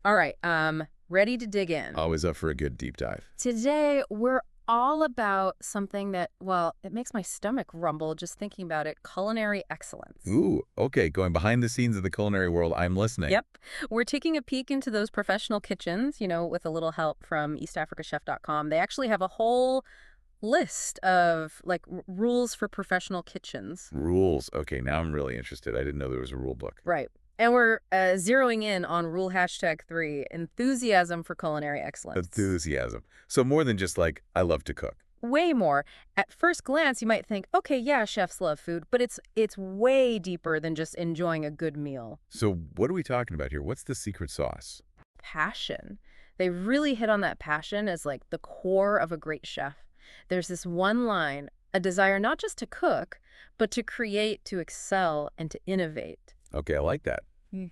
All right, ready to dig in. Always up for a good deep dive. Today, we're all about something that, well, it makes my stomach rumble just thinking about it, culinary excellence. Ooh, okay, going behind the scenes of the culinary world, I'm listening. Yep. We're taking a peek into those professional kitchens, with a little help from eastafricachef.com. They actually have a whole list of, rules for professional kitchens. Rules. Okay, now I'm really interested. I didn't know there was a rule book. Right. And we're zeroing in on rule #3, enthusiasm for culinary excellence. Enthusiasm. So more than just like, I love to cook. Way more. At first glance, you might think, okay, yeah, chefs love food, but it's way deeper than just enjoying a good meal. So what are we talking about here? What's the secret sauce? Passion. They really hit on that passion as like the core of a great chef. There's this one line, a desire not just to cook, but to create, to excel, and to innovate. Okay, I like that.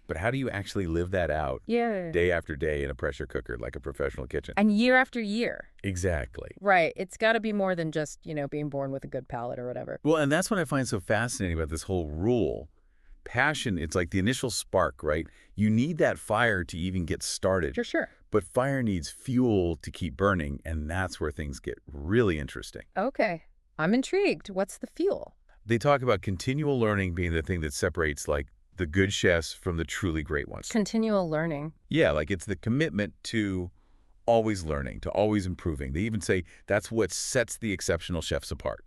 But how do you actually live that out day after day in a pressure cooker like a professional kitchen? And year after year. Exactly. Right. It's got to be more than just, being born with a good palate or whatever. Well, and that's what I find so fascinating about this whole rule. Passion, it's like the initial spark, right? You need that fire to even get started. Sure. But fire needs fuel to keep burning, and that's where things get really interesting. Okay. I'm intrigued. What's the fuel? They talk about continual learning being the thing that separates, like, the good chefs from the truly great ones. Continual learning. Yeah, like it's the commitment to always learning, to always improving. They even say that's what sets the exceptional chefs apart.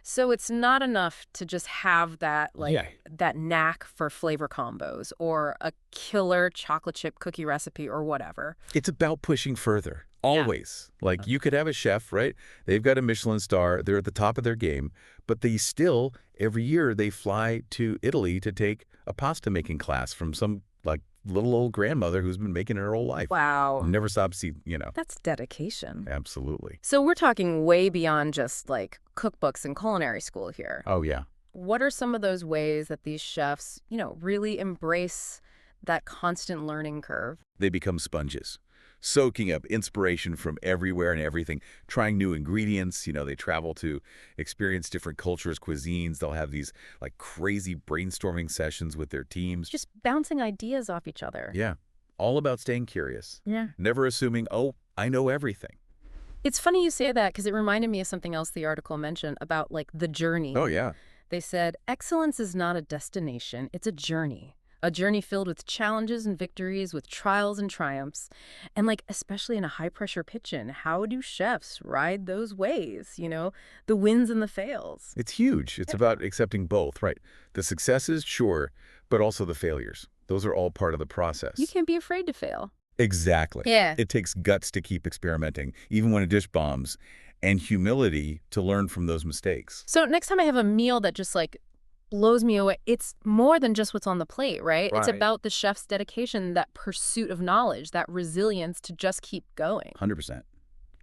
So it's not enough to just have that, Yeah. that knack for flavor combos or a killer chocolate chip cookie recipe or whatever. It's about pushing further, always. Like you could have a chef, right? They've got a Michelin star. They're at the top of their game, but they still, every year, they fly to Italy to take a pasta making class from some little old grandmother who's been making it her whole life. Wow. Never stops eating, That's dedication. Absolutely. So we're talking way beyond just cookbooks and culinary school here. Oh, yeah. What are some of those ways that these chefs, really embrace that constant learning curve? They become sponges, soaking up inspiration from everywhere and everything, trying new ingredients. They travel to experience different cultures, cuisines. They'll have these crazy brainstorming sessions with their teams. Just bouncing ideas off each other. Yeah. All about staying curious. Yeah. Never assuming, oh, I know everything. It's funny you say that because it reminded me of something else the article mentioned about the journey. Oh, yeah. They said, excellence is not a destination, it's a journey. A journey filled with challenges and victories, with trials and triumphs. And especially in a high-pressure kitchen, how do chefs ride those waves, the wins and the fails? It's huge. It's about accepting both, right? The successes, sure, but also the failures. Those are all part of the process. You can't be afraid to fail. Exactly. Yeah. It takes guts to keep experimenting, even when a dish bombs, and humility to learn from those mistakes. So next time I have a meal that just blows me away, it's more than just what's on the plate, right? It's about the chef's dedication, that pursuit of knowledge, that resilience to just keep going. 100%.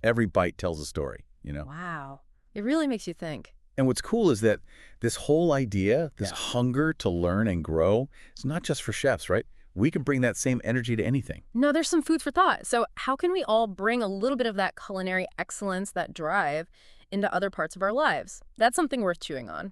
Every bite tells a story, Wow. It really makes you think. And what's cool is that this whole idea, this hunger to learn and grow, is not just for chefs, right? We can bring that same energy to anything. No, there's some food for thought. So how can we all bring a little bit of that culinary excellence, that drive, into other parts of our lives? That's something worth chewing on.